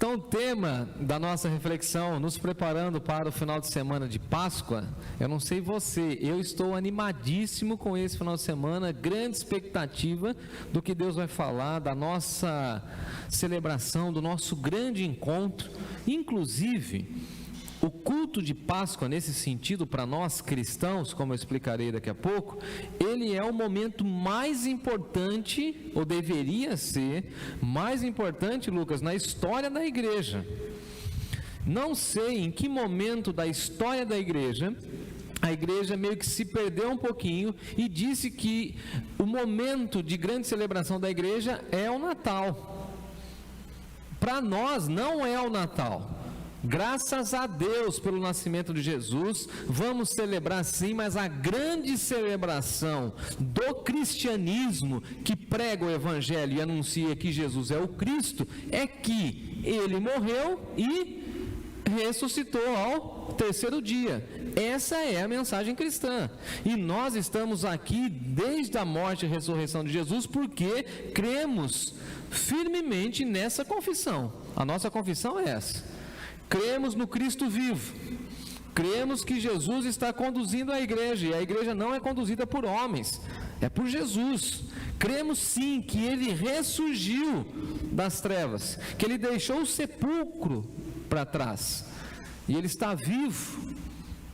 Então, o tema da nossa reflexão, nos preparando para o final de semana de Páscoa, eu não sei você, eu estou animadíssimo com esse final de semana, grande expectativa do que Deus vai falar, da nossa celebração, do nosso grande encontro. Inclusive, o culto de Páscoa, nesse sentido, para nós cristãos, como eu explicarei daqui a pouco, ele é o momento mais importante, ou deveria ser, mais importante, Lucas, na história da igreja. Não sei em que momento da história da igreja, a igreja meio que se perdeu um pouquinho e disse que o momento de grande celebração da igreja é o Natal. Para nós, não é o Natal. Graças a Deus pelo nascimento de Jesus, vamos celebrar sim, mas a grande celebração do cristianismo que prega o Evangelho e anuncia que Jesus é o Cristo, é que Ele morreu e ressuscitou ao terceiro dia. Essa é a mensagem cristã, e nós estamos aqui desde a morte e ressurreição de Jesus, porque cremos firmemente nessa confissão. A nossa confissão é essa. Cremos no Cristo vivo, cremos que Jesus está conduzindo a igreja, e a igreja não é conduzida por homens, é por Jesus. Cremos sim que Ele ressurgiu das trevas, que Ele deixou o sepulcro para trás, e Ele está vivo,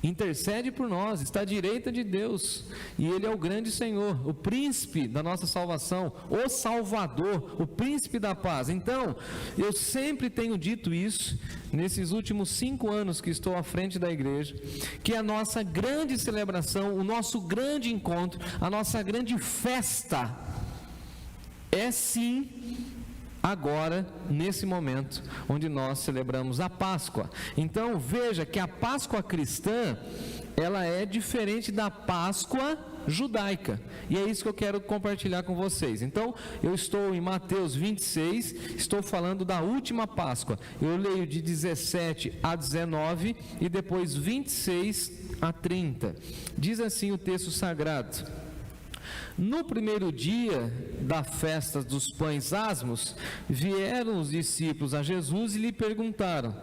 intercede por nós, está à direita de Deus, e Ele é o grande Senhor, o príncipe da nossa salvação, o Salvador, o príncipe da paz. Então, eu sempre tenho dito isso, nesses últimos 5 anos que estou à frente da igreja, que a nossa grande celebração, o nosso grande encontro, a nossa grande festa, é sim agora, nesse momento, onde nós celebramos a Páscoa. Então, veja que a Páscoa cristã, ela é diferente da Páscoa judaica, e é isso que eu quero compartilhar com vocês. Então, eu estou em Mateus 26, estou falando da última Páscoa. Eu leio de 17 a 19 e depois 26 a 30. Diz assim o texto sagrado: no primeiro dia da festa dos pães asmos, vieram os discípulos a Jesus e lhe perguntaram: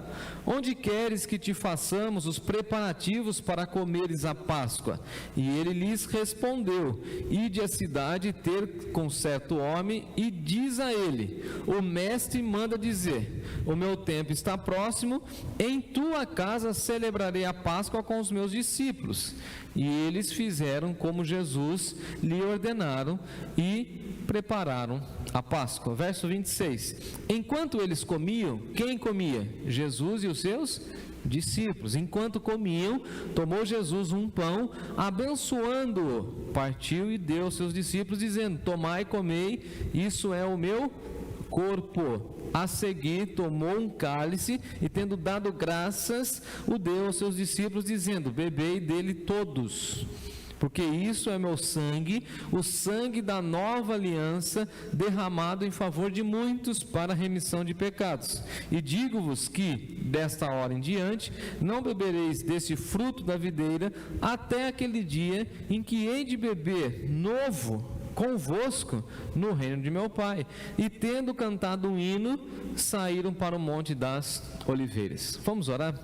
onde queres que te façamos os preparativos para comeres a Páscoa? E ele lhes respondeu: ide à cidade ter com certo homem e diz a ele: o mestre manda dizer, o meu tempo está próximo, em tua casa celebrarei a Páscoa com os meus discípulos. E eles fizeram como Jesus lhe ordenaram e prepararam a Páscoa. Verso 26. Enquanto eles comiam, quem comia? Jesus e os seus discípulos. Enquanto comiam, tomou Jesus um pão, abençoando-o, partiu e deu aos seus discípulos, dizendo: tomai e comei, isso é o meu corpo. A seguir, tomou um cálice e, tendo dado graças, o deu aos seus discípulos, dizendo: bebei dele todos, porque isso é meu sangue, o sangue da nova aliança, derramado em favor de muitos para a remissão de pecados. E digo-vos que, desta hora em diante, não bebereis desse fruto da videira, até aquele dia em que hei de beber novo convosco no reino de meu Pai. E tendo cantado um hino, saíram para o Monte das Oliveiras. Vamos orar?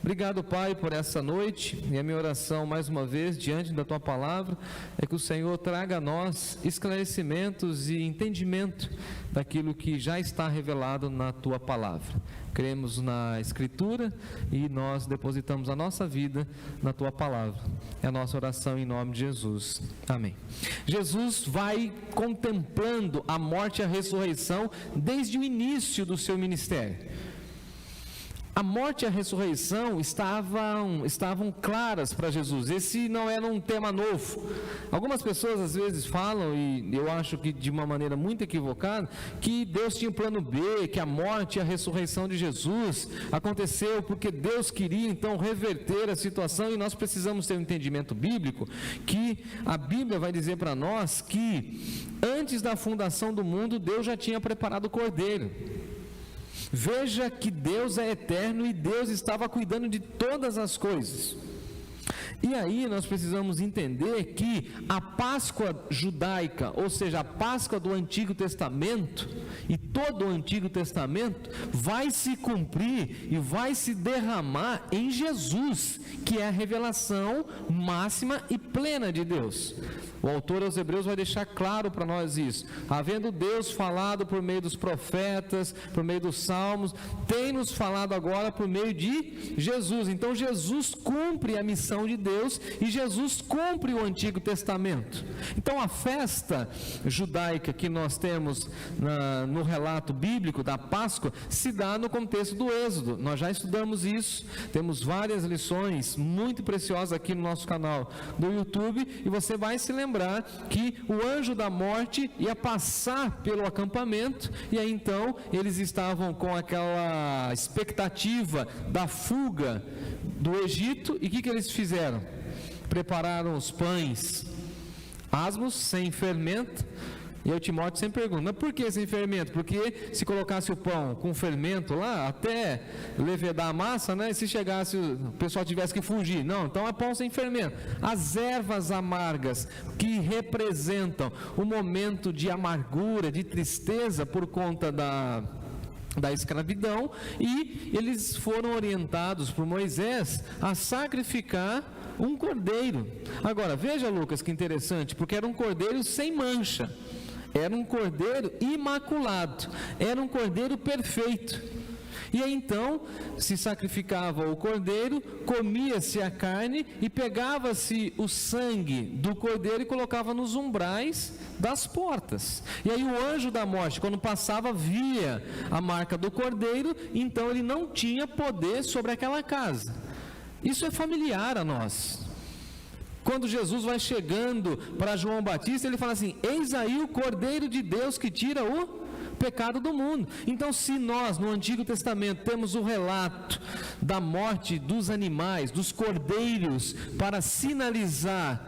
Obrigado, Pai, por essa noite, e a minha oração, mais uma vez, diante da Tua Palavra, é que o Senhor traga a nós esclarecimentos e entendimento daquilo que já está revelado na Tua Palavra. Cremos na Escritura e nós depositamos a nossa vida na Tua Palavra. É a nossa oração em nome de Jesus. Amém. Jesus vai contemplando a morte e a ressurreição desde o início do seu ministério. A morte e a ressurreição estavam claras para Jesus. Esse não era um tema novo. Algumas pessoas às vezes falam, e eu acho que de uma maneira muito equivocada, que Deus tinha um plano B, que a morte e a ressurreição de Jesus aconteceu porque Deus queria então reverter a situação, e nós precisamos ter um entendimento bíblico, que a Bíblia vai dizer para nós que antes da fundação do mundo, Deus já tinha preparado o Cordeiro. Veja que Deus é eterno e Deus estava cuidando de todas as coisas. E aí nós precisamos entender que a Páscoa judaica, ou seja, a Páscoa do Antigo Testamento, e todo o Antigo Testamento, vai se cumprir e vai se derramar em Jesus, que é a revelação máxima e plena de Deus. O autor aos Hebreus vai deixar claro para nós isso. Havendo Deus falado por meio dos profetas, por meio dos salmos, tem nos falado agora por meio de Jesus. Então Jesus cumpre a missão de Deus e Jesus cumpre o Antigo Testamento. Então a festa judaica que nós temos no relato bíblico da Páscoa se dá no contexto do Êxodo. Nós já estudamos isso, temos várias lições muito preciosas aqui no nosso canal do YouTube, e você vai se lembrar que o anjo da morte ia passar pelo acampamento, e aí então eles estavam com aquela expectativa da fuga do Egito, e o que eles fizeram? Prepararam os pães asmos, sem fermento. E eu, Timóteo, sempre pergunto, mas por que sem fermento? Porque se colocasse o pão com fermento lá, até levedar a massa, né? E se chegasse, o pessoal tivesse que fugir. Não, então é pão sem fermento. As ervas amargas, que representam o momento de amargura, de tristeza por conta da escravidão, e eles foram orientados por Moisés a sacrificar um cordeiro. Agora, veja, Lucas, que interessante, porque era um cordeiro sem mancha. Era um cordeiro imaculado, era um cordeiro perfeito. E aí então se sacrificava o cordeiro, comia-se a carne e pegava-se o sangue do cordeiro e colocava nos umbrais das portas. E aí o anjo da morte, quando passava, via a marca do cordeiro, então ele não tinha poder sobre aquela casa. Isso é familiar a nós. Quando Jesus vai chegando para João Batista, ele fala assim: eis aí o Cordeiro de Deus que tira o pecado do mundo. Então, se nós no Antigo Testamento temos o relato da morte dos animais, dos cordeiros, para sinalizar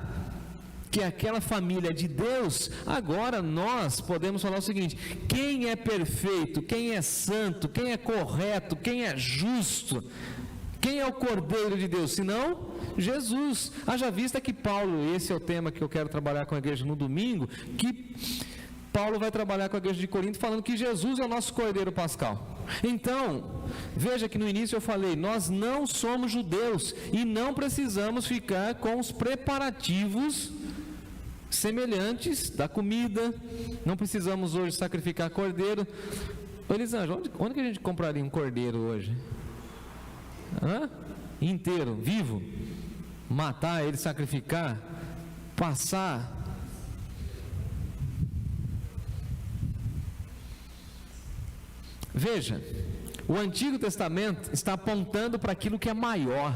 que aquela família é de Deus, agora nós podemos falar o seguinte: quem é perfeito, quem é santo, quem é correto, quem é justo, quem é o Cordeiro de Deus, senão Jesus? Haja vista que Paulo, esse é o tema que eu quero trabalhar com a igreja no domingo, que Paulo vai trabalhar com a igreja de Corinto, falando que Jesus é o nosso Cordeiro Pascal. Então, veja que no início eu falei, nós não somos judeus e não precisamos ficar com os preparativos semelhantes da comida, não precisamos hoje sacrificar cordeiro. Elisângela, onde que a gente compraria um cordeiro hoje? Inteiro, vivo? Matar ele, sacrificar, passar. Veja, o Antigo Testamento está apontando para aquilo que é maior.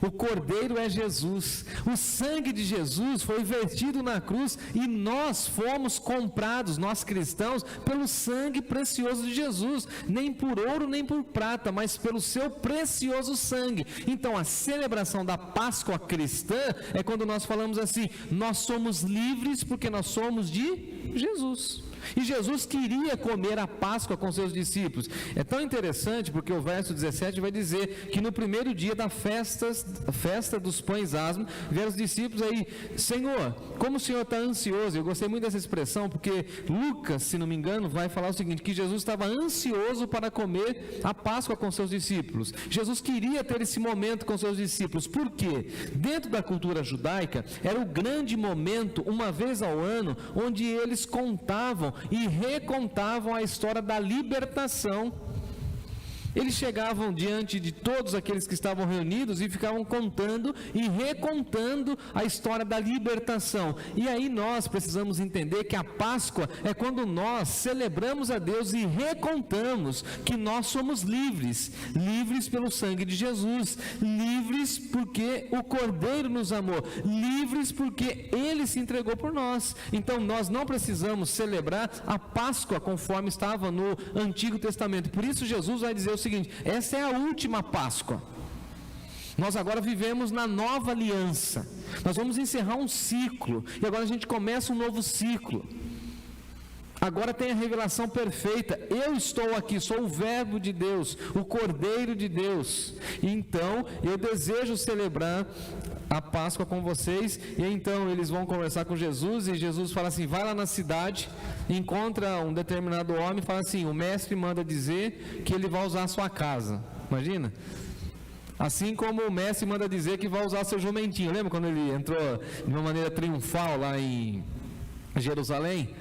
O Cordeiro é Jesus, o sangue de Jesus foi vertido na cruz e nós fomos comprados, nós cristãos, pelo sangue precioso de Jesus, nem por ouro nem por prata, mas pelo seu precioso sangue. Então a celebração da Páscoa cristã é quando nós falamos assim: nós somos livres porque nós somos de Jesus. E Jesus queria comer a Páscoa com seus discípulos. É tão interessante porque o verso 17 vai dizer que no primeiro dia da festa dos pães asmos, vieram os discípulos aí: Senhor, como o Senhor está ansioso? Eu gostei muito dessa expressão, porque Lucas, se não me engano, vai falar o seguinte, que Jesus estava ansioso para comer a Páscoa com seus discípulos. Jesus queria ter esse momento com seus discípulos. Por quê? Dentro da cultura judaica, era o grande momento, uma vez ao ano, onde eles contavam e recontavam a história da libertação. Eles chegavam diante de todos aqueles que estavam reunidos e ficavam contando e recontando a história da libertação. E aí nós precisamos entender que a Páscoa é quando nós celebramos a Deus e recontamos que nós somos livres, livres pelo sangue de Jesus, livres porque o Cordeiro nos amou, livres porque Ele se entregou por nós. Então nós não precisamos celebrar a Páscoa conforme estava no Antigo Testamento. Por isso Jesus vai dizer o seguinte: essa é a última Páscoa. Nós agora vivemos na nova aliança. Nós vamos encerrar um ciclo e agora a gente começa um novo ciclo. Agora tem a revelação perfeita. Eu estou aqui, sou o Verbo de Deus, o Cordeiro de Deus. Então eu desejo celebrar a Páscoa com vocês. E então eles vão conversar com Jesus, e Jesus fala assim: vai lá na cidade, encontra um determinado homem e fala assim: o mestre manda dizer que ele vai usar a sua casa. Imagina? Assim como o mestre manda dizer que vai usar seu jumentinho. Lembra quando ele entrou de uma maneira triunfal lá em Jerusalém?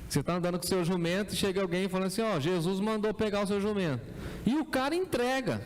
Você está andando com o seu jumento e chega alguém falando assim: ó, Jesus mandou pegar o seu jumento. E o cara entrega.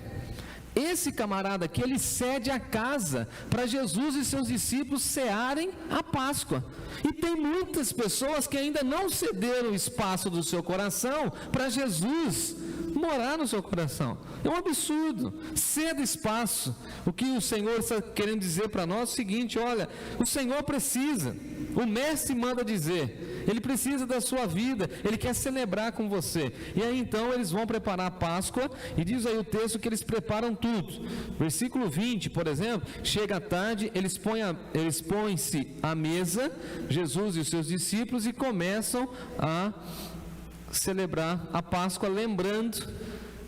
Esse camarada aqui, ele cede a casa para Jesus e seus discípulos cearem a Páscoa. E tem muitas pessoas que ainda não cederam o espaço do seu coração para Jesus morar no seu coração. É um absurdo. Ceda espaço. O que o Senhor está querendo dizer para nós é o seguinte: olha, o Senhor precisa, o mestre manda dizer, ele precisa da sua vida, ele quer celebrar com você. E aí então eles vão preparar a Páscoa, e diz aí o texto que eles preparam tudo. Versículo 20, por exemplo: chega a tarde, eles põem-se à mesa, Jesus e os seus discípulos, e começam a celebrar a Páscoa, lembrando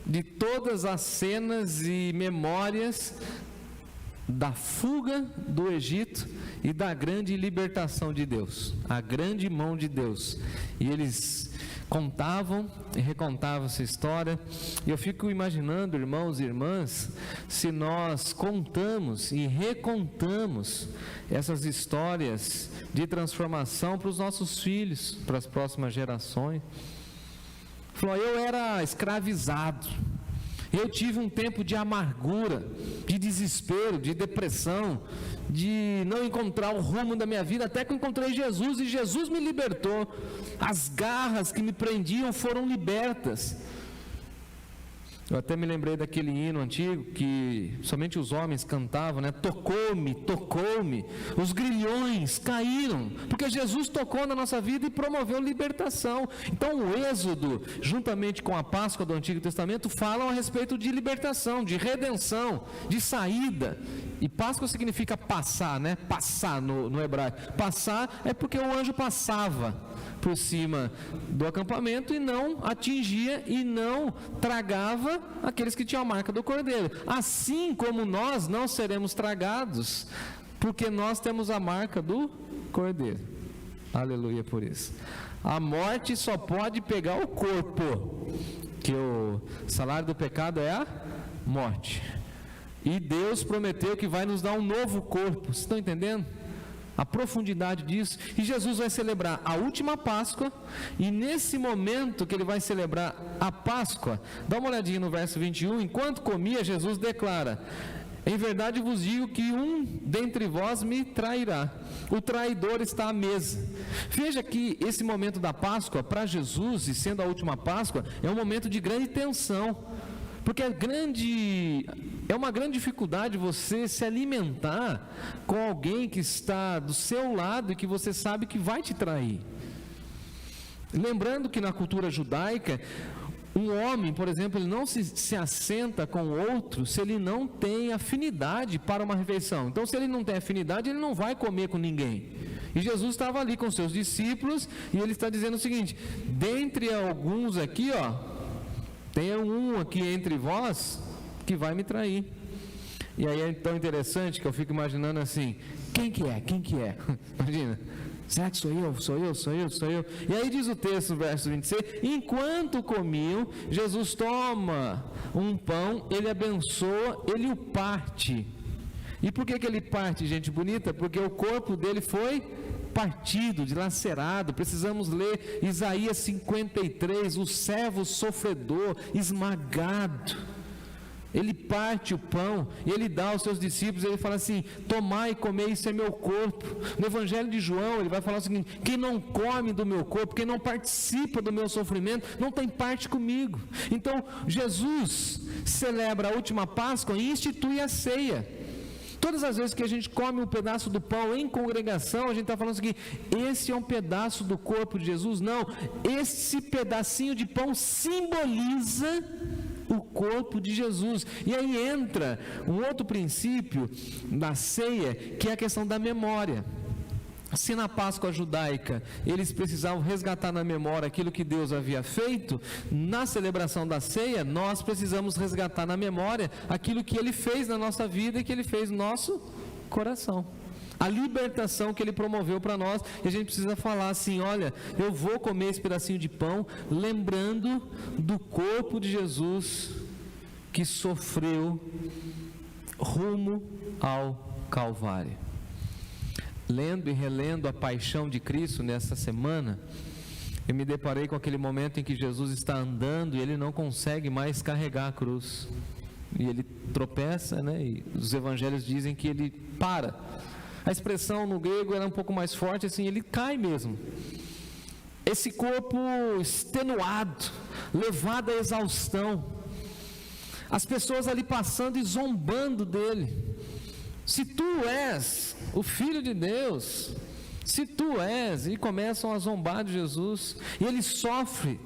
de todas as cenas e memórias da fuga do Egito e da grande libertação de Deus, a grande mão de Deus. E eles contavam e recontavam essa história. E eu fico imaginando, irmãos e irmãs, se nós contamos e recontamos essas histórias de transformação para os nossos filhos, para as próximas gerações. Falou: eu era escravizado, eu tive um tempo de amargura, de desespero, de depressão, de não encontrar o rumo da minha vida, até que eu encontrei Jesus, e Jesus me libertou. As garras que me prendiam foram libertas. Eu até me lembrei daquele hino antigo que somente os homens cantavam, né? Tocou-me, tocou-me, os grilhões caíram, porque Jesus tocou na nossa vida e promoveu libertação. Então o Êxodo, juntamente com a Páscoa do Antigo Testamento, falam a respeito de libertação, de redenção, de saída. E Páscoa significa passar, né? Passar no hebraico. Passar é porque o anjo passava por cima do acampamento e não atingia e não tragava aqueles que tinham a marca do Cordeiro. Assim como nós não seremos tragados, porque nós temos a marca do Cordeiro. Aleluia por isso. A morte só pode pegar o corpo, que o salário do pecado é a morte. E Deus prometeu que vai nos dar um novo corpo. Vocês estão entendendo a profundidade disso? E Jesus vai celebrar a última Páscoa, e nesse momento que ele vai celebrar a Páscoa, dá uma olhadinha no verso 21, enquanto comia, Jesus declara: em verdade vos digo que um dentre vós me trairá, o traidor está à mesa. Veja que esse momento da Páscoa, para Jesus, e sendo a última Páscoa, é um momento de grande tensão, porque é uma grande dificuldade você se alimentar com alguém que está do seu lado e que você sabe que vai te trair. Lembrando que na cultura judaica, um homem, por exemplo, ele não se assenta com o outro se ele não tem afinidade para uma refeição. Então, se ele não tem afinidade, ele não vai comer com ninguém. E Jesus estava ali com seus discípulos, e ele está dizendo o seguinte: dentre alguns aqui, tem um aqui entre vós que vai me trair. E aí é tão interessante que eu fico imaginando assim: quem que é? Imagina, será que sou eu? E aí diz o texto, verso 26, enquanto comiam, Jesus toma um pão, ele abençoa, ele o parte. E por que ele parte, gente bonita? Porque o corpo dele foi partido, dilacerado. Precisamos ler Isaías 53, o servo sofredor, esmagado. Ele parte o pão e ele dá aos seus discípulos, ele fala assim: tomai e comei, isso é meu corpo. No Evangelho de João ele vai falar o seguinte: quem não come do meu corpo, quem não participa do meu sofrimento, não tem parte comigo. Então Jesus celebra a última Páscoa e institui a ceia. Todas as vezes que a gente come um pedaço do pão em congregação, a gente está falando o seguinte: esse é um pedaço do corpo de Jesus. Não, esse pedacinho de pão simboliza o corpo de Jesus. E aí entra um outro princípio da ceia, que é a questão da memória. Se na Páscoa judaica eles precisavam resgatar na memória aquilo que Deus havia feito, na celebração da ceia nós precisamos resgatar na memória aquilo que Ele fez na nossa vida e que Ele fez no nosso coração. A libertação que Ele promoveu para nós, e a gente precisa falar assim, olha, eu vou comer esse pedacinho de pão, lembrando do corpo de Jesus, que sofreu rumo ao Calvário. Lendo e relendo a paixão de Cristo nessa semana, eu me deparei com aquele momento em que Jesus está andando e Ele não consegue mais carregar a cruz. E Ele tropeça, né? E os evangelhos dizem que Ele para. A expressão no grego era um pouco mais forte, assim, Ele cai mesmo. Esse corpo extenuado, levado à exaustão. As pessoas ali passando e zombando dele. Se tu és o Filho de Deus, se tu és, e começam a zombar de Jesus, e Ele sofre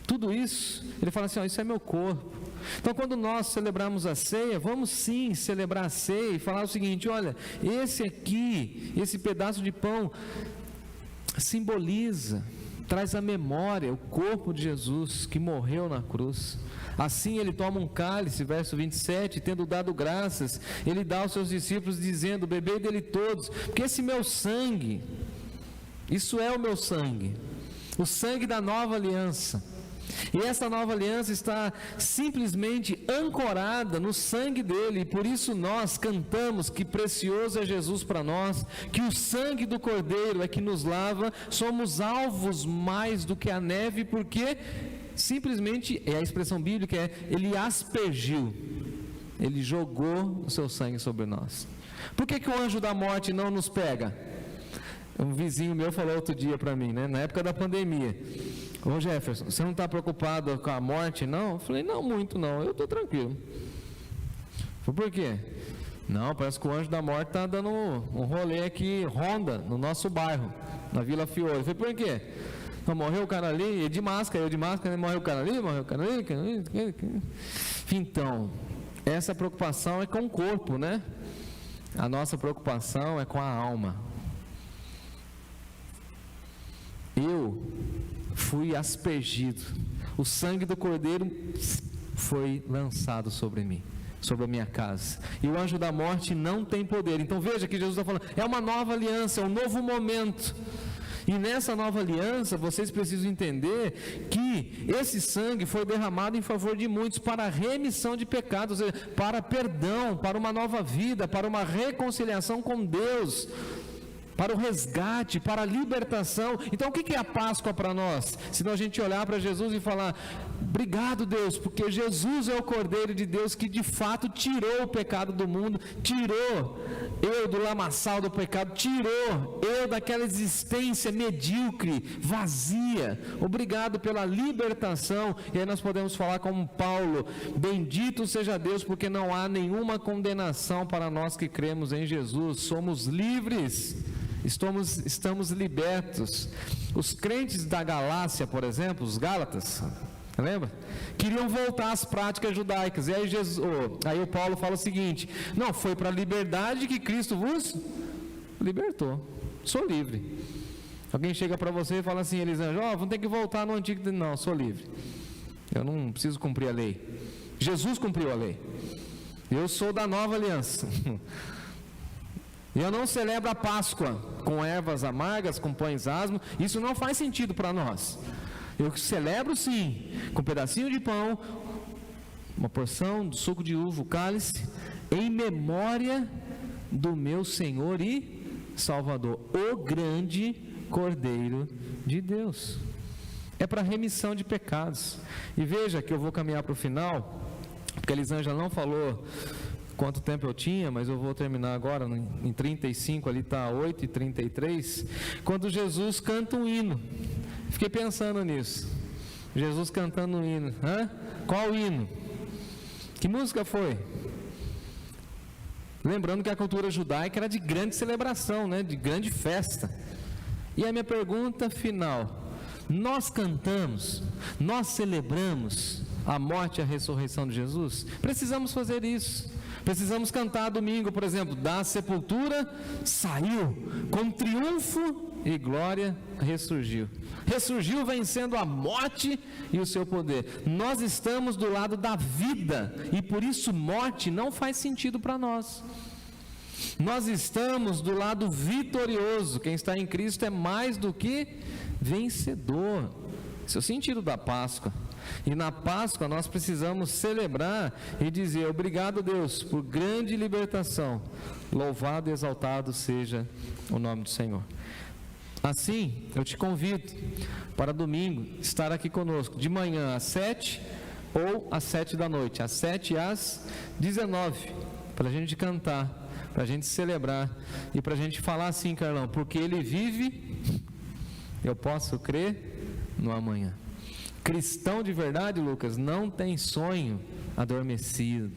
tudo isso. Ele fala assim, isso é meu corpo. Então, quando nós celebramos a ceia, vamos sim celebrar a ceia e falar o seguinte, olha, esse aqui, esse pedaço de pão simboliza, traz à memória o corpo de Jesus que morreu na cruz. Assim Ele toma um cálice, verso 27, tendo dado graças, Ele dá aos seus discípulos dizendo, bebei dele todos, porque esse meu sangue, isso é o meu sangue, o sangue da nova aliança. E essa nova aliança está simplesmente ancorada no sangue dele, e por isso nós cantamos que precioso é Jesus para nós, que o sangue do Cordeiro é que nos lava, somos alvos mais do que a neve, porque simplesmente, a expressão bíblica Ele aspergiu, Ele jogou o seu sangue sobre nós. Por que o anjo da morte não nos pega? Um vizinho meu falou outro dia para mim, né, na época da pandemia, ô Jefferson, você não está preocupado com a morte não? Eu falei, não muito não, eu estou tranquilo. Falei, por quê? Não, parece que o anjo da morte está dando um rolê aqui, ronda, no nosso bairro, na Vila Fiore. Eu falei, por quê? Então, morreu o cara ali, de máscara, morreu o cara ali, Então, essa preocupação é com o corpo, né? A nossa preocupação é com a alma. Eu fui aspergido, o sangue do Cordeiro foi lançado sobre mim, sobre a minha casa, e o anjo da morte não tem poder. Então veja que Jesus está falando, é uma nova aliança, é um novo momento. E nessa nova aliança, vocês precisam entender que esse sangue foi derramado em favor de muitos para a remissão de pecados, para perdão, para uma nova vida, para uma reconciliação com Deus, para o resgate, para a libertação. Então o que é a Páscoa para nós? Se a gente olhar para Jesus e falar, obrigado Deus, porque Jesus é o Cordeiro de Deus que de fato tirou o pecado do mundo, tirou eu do lamaçal do pecado, tirou eu daquela existência medíocre, vazia. Obrigado pela libertação. E aí nós podemos falar como Paulo, bendito seja Deus, porque não há nenhuma condenação para nós que cremos em Jesus, somos livres. Estamos libertos. Os crentes da Galácia, por exemplo, os Gálatas, lembra? Queriam voltar às práticas judaicas. E aí o Paulo fala o seguinte, não, foi para a liberdade que Cristo vos libertou. Sou livre. Alguém chega para você e fala assim, Elisângela, vamos ter que voltar no antigo. Não, sou livre. Eu não preciso cumprir a lei. Jesus cumpriu a lei. Eu sou da nova aliança. Eu não celebro a Páscoa com ervas amargas, com pães asmos. Isso não faz sentido para nós. Eu celebro sim, com um pedacinho de pão, uma porção de suco de uva, o cálice, em memória do meu Senhor e Salvador, o grande Cordeiro de Deus. É para remissão de pecados. E veja que eu vou caminhar para o final, porque a Elisângela não falou quanto tempo eu tinha, mas eu vou terminar agora, em 35, ali está 8h33, quando Jesus canta um hino. Fiquei pensando nisso, Jesus cantando um hino. Qual hino? Que música foi? Lembrando que a cultura judaica era de grande celebração, né? De grande festa. E a minha pergunta final, nós cantamos, nós celebramos a morte e a ressurreição de Jesus? Precisamos fazer isso. Precisamos cantar domingo, por exemplo, da sepultura saiu, com triunfo e glória ressurgiu. Ressurgiu vencendo a morte e o seu poder. Nós estamos do lado da vida e por isso morte não faz sentido para nós. Nós estamos do lado vitorioso. Quem está em Cristo é mais do que vencedor. Esse é o sentido da Páscoa. E na Páscoa nós precisamos celebrar e dizer: obrigado, Deus, por grande libertação. Louvado e exaltado seja o nome do Senhor. Assim, eu te convido para domingo estar aqui conosco, de manhã às 7 ou às 7 da noite, às 7 e às 19, para a gente cantar, para a gente celebrar e para a gente falar assim, Carlão: porque Ele vive, eu posso crer no amanhã. Cristão de verdade, Lucas, não tem sonho adormecido.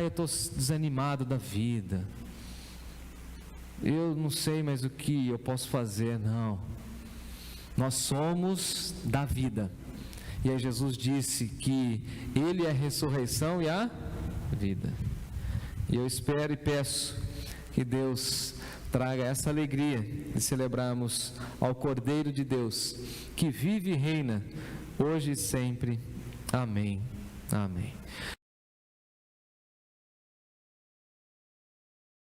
Eu estou desanimado da vida, eu não sei mais o que eu posso fazer. Não, nós somos da vida, e aí Jesus disse que Ele é a ressurreição e a vida. E eu espero e peço que Deus traga essa alegria de celebrarmos ao Cordeiro de Deus, que vive e reina hoje e sempre. Amém. Amém.